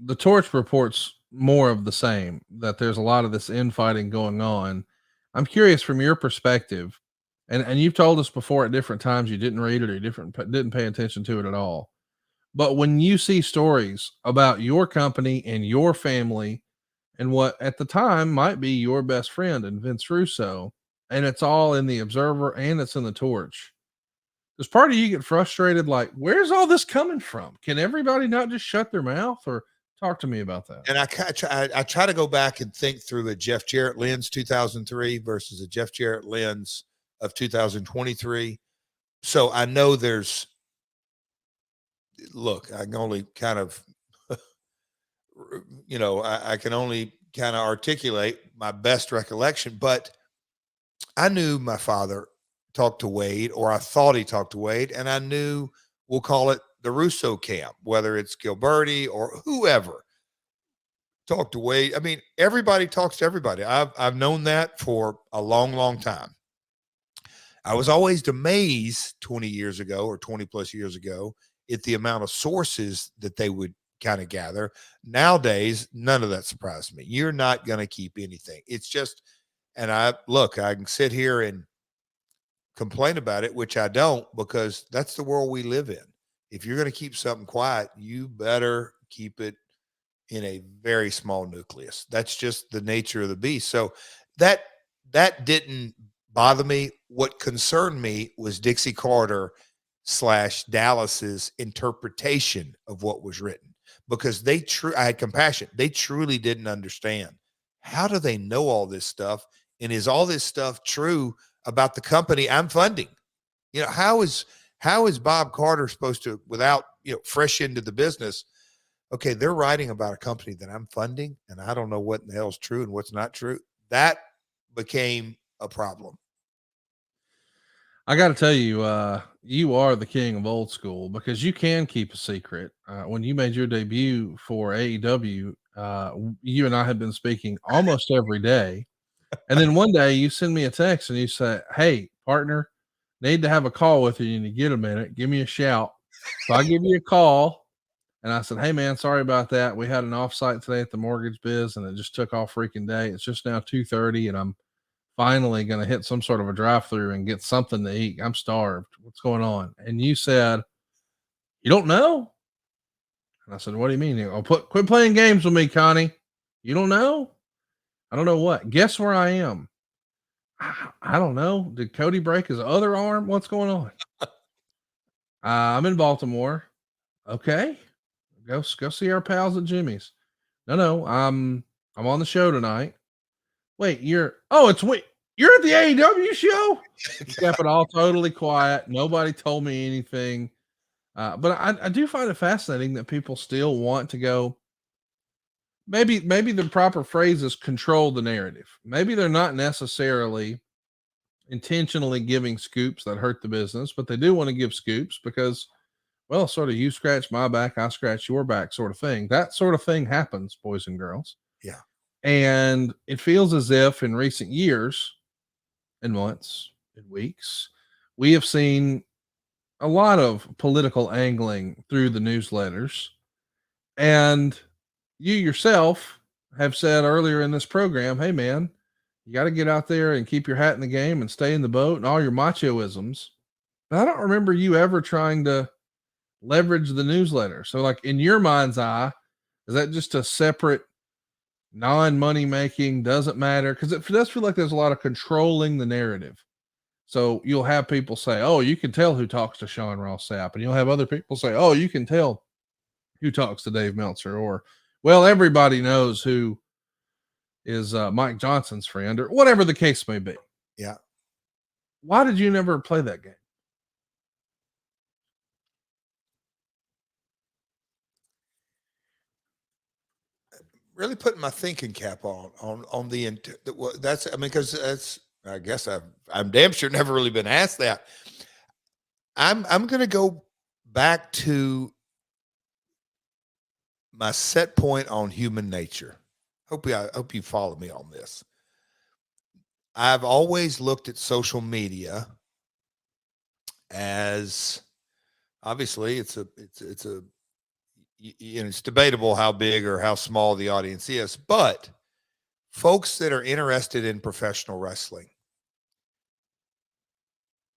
the Torch reports more of the same, that there's a lot of this infighting going on. I'm curious from your perspective, and you've told us before at different times you didn't read it or didn't pay attention to it at all. But when you see stories about your company and your family and what at the time might be your best friend and Vince Russo, and it's all in the Observer and it's in the Torch, does part of you get frustrated? Like, where's all this coming from? Can everybody not just shut their mouth? Or talk to me about that. And I try to go back and think through a Jeff Jarrett lens 2003 versus a Jeff Jarrett lens of 2023. So I know look, I can only kind of, I can only kind of articulate my best recollection, but I knew my father talked to Wade, or I thought he talked to Wade, and I knew, we'll call it the Russo camp, whether it's Gilberti or whoever, talked to Wade. I mean, everybody talks to everybody. I've known that for a long, long time. I was always amazed 20 years ago or 20 plus years ago at the amount of sources that they would kind of gather. Nowadays, none of that surprised me. You're not going to keep anything. It's just, and I can sit here and complain about it, which I don't, because that's the world we live in. If you're going to keep something quiet, you better keep it in a very small nucleus. That's just the nature of the beast. So that didn't bother me. What concerned me was Dixie Carter / Dallas's interpretation of what was written, because I had compassion. They truly didn't understand. How do they know all this stuff? And is all this stuff true about the company I'm funding? How is Bob Carter supposed to, without, fresh into the business? Okay, they're writing about a company that I'm funding, and I don't know what in the hell is true and what's not true. That became a problem. I got to tell you, you are the king of old school, because you can keep a secret. When you made your debut for AEW, you and I had been speaking almost every day. And then one day you send me a text and you say, "Hey, partner, need to have a call with you and you get a minute. Give me a shout." So I give you a call and I said, "Hey, man, sorry about that. We had an offsite today at the mortgage biz and it just took all freaking day. It's just now 2:30 and I'm finally going to hit some sort of a drive through and get something to eat. I'm starved. What's going on?" And you said, "You don't know?" And I said, "What do you mean?" Quit playing games with me, Connie. You don't know? I don't know what. Guess where I am. I don't know. Did Cody break his other arm? What's going on? I'm in Baltimore. Okay. Go see our pals at Jimmy's. No, I'm on the show tonight. Wait, you're at the AEW show? You kept it all totally quiet. Nobody told me anything. But I do find it fascinating that people still want to go. Maybe the proper phrase is control the narrative. Maybe they're not necessarily intentionally giving scoops that hurt the business, but they do want to give scoops because, well, sort of you scratch my back, I scratch your back sort of thing. That sort of thing happens, boys and girls. Yeah. And it feels as if in recent years and months and weeks, we have seen a lot of political angling through the newsletters. And you yourself have said earlier in this program, "Hey, man, you got to get out there and keep your hat in the game and stay in the boat," and all your machoisms. But I don't remember you ever trying to leverage the newsletter. So, like, in your mind's eye, is that just a separate, non-money making, doesn't matter? Because it does feel like there's a lot of controlling the narrative. So you'll have people say, "Oh, you can tell who talks to Sean Ross Sapp," and you'll have other people say, "Oh, you can tell who talks to Dave Meltzer," or, "Well, everybody knows who is Mike Johnson's friend," or whatever the case may be. Yeah. Why did you never play that game? Really putting my thinking cap on that's, I mean, because I guess I'm damn sure never really been asked that. I'm going to go back to my set point on human nature. I hope you follow me on this. I've always looked at social media as, obviously, it's a it's debatable how big or how small the audience is, but folks that are interested in professional wrestling,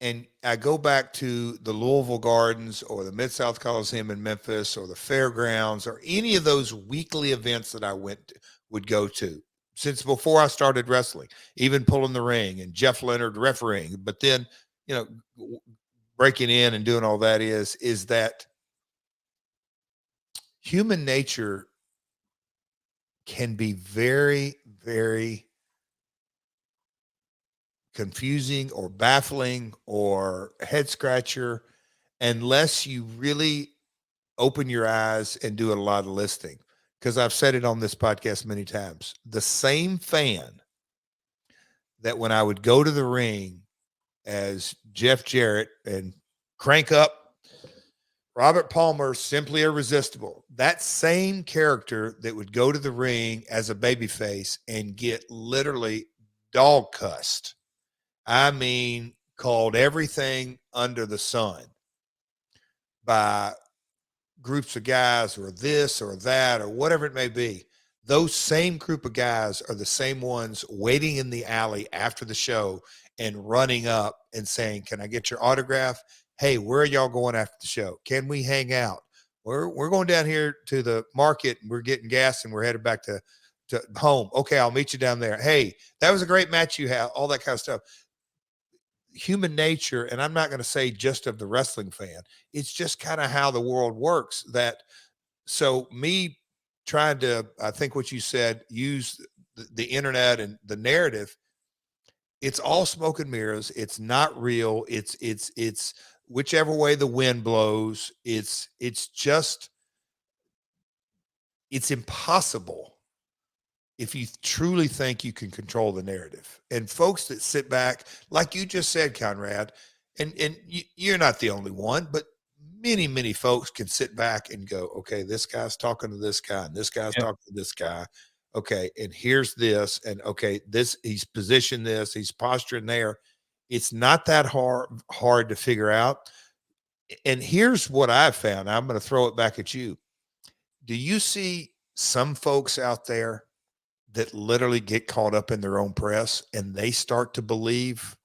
and I go back to the Louisville Gardens or the Mid-South Coliseum in Memphis or the Fairgrounds or any of those weekly events that I would go to since before I started wrestling, even pulling the ring and Jeff Leonard refereeing, but then, breaking in and doing all that is that human nature can be very, very confusing or baffling or head scratcher unless you really open your eyes and do a lot of listening. Because I've said it on this podcast many times. The same fan that when I would go to the ring as Jeff Jarrett and crank up Robert Palmer, Simply Irresistible, that same character that would go to the ring as a babyface and get literally dog cussed. I mean, called everything under the sun by groups of guys or this or that or whatever it may be. Those same group of guys are the same ones waiting in the alley after the show and running up and saying, "Can I get your autograph? Hey, where are y'all going after the show? Can we hang out? We're going down here to the market and we're getting gas and we're headed back to home. Okay, I'll meet you down there. Hey, that was a great match you had," all that kind of stuff. Human nature, and I'm not going to say just of the wrestling fan, it's just kind of how the world works. So me trying to, I think what you said, use the internet and the narrative, it's all smoke and mirrors. It's not real. It's whichever way the wind blows. It's impossible if you truly think you can control the narrative. And folks that sit back, like you just said, Conrad, and you're not the only one, but many, many folks can sit back and go, okay, this guy's talking to this guy, and this guy's talking to this guy. Okay, and here's this, and okay, he's positioned this, he's posturing there. It's not that hard to figure out. And here's what I've found. I'm going to throw it back at you. Do you see some folks out there that literally get caught up in their own press and they start to believe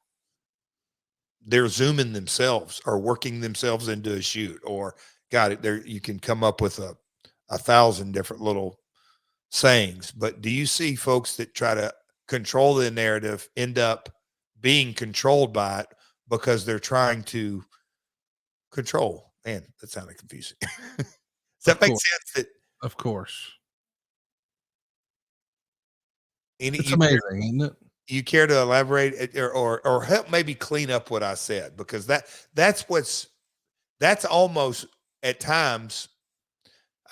they're zooming themselves or working themselves into a shoot, or got it there? You can come up with a 1,000 different little sayings, but do you see folks that try to control the narrative end up being controlled by it because they're trying to control? Man, that sounded confusing. Does that make sense? Of course. It's amazing, isn't it? You care to elaborate or help maybe clean up what I said? Because that's almost at times,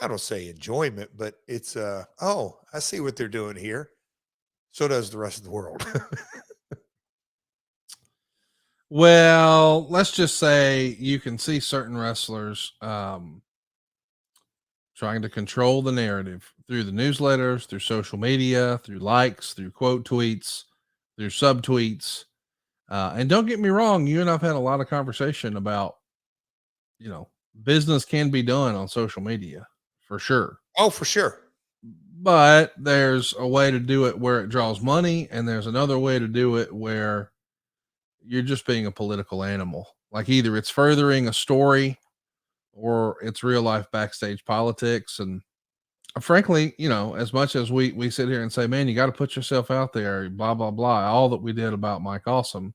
I don't say enjoyment, but it's oh, I see what they're doing here. So does the rest of the world. Well, let's just say you can see certain wrestlers trying to control the narrative through the newsletters, through social media, through likes, through quote tweets, through subtweets. And don't get me wrong, you and I've had a lot of conversation about, business can be done on social media for sure. Oh, for sure. But there's a way to do it where it draws money, and there's another way to do it where you're just being a political animal. Like either it's furthering a story or it's real life backstage politics. And frankly, as much as we sit here and say, man, you got to put yourself out there, blah, blah, blah, all that we did about Mike Awesome,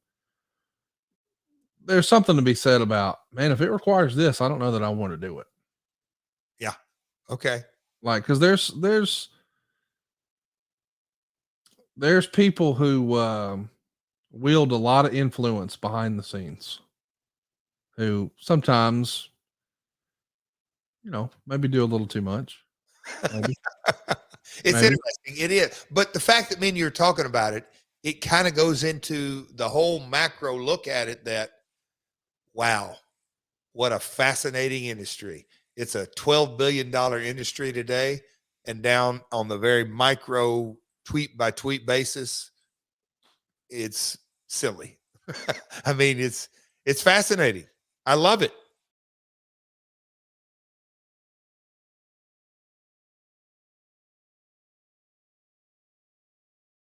there's something to be said about, man, if it requires this, I don't know that I want to do it. Yeah. Okay. Like, cause there's people who wield a lot of influence behind the scenes who sometimes, maybe do a little too much. Maybe. It's interesting. It is. But the fact that me and you're talking about it, it kind of goes into the whole macro look at it that, wow, what a fascinating industry. It's a $12 billion industry today, and down on the very micro tweet by tweet basis, it's silly. I mean, it's fascinating. I love it.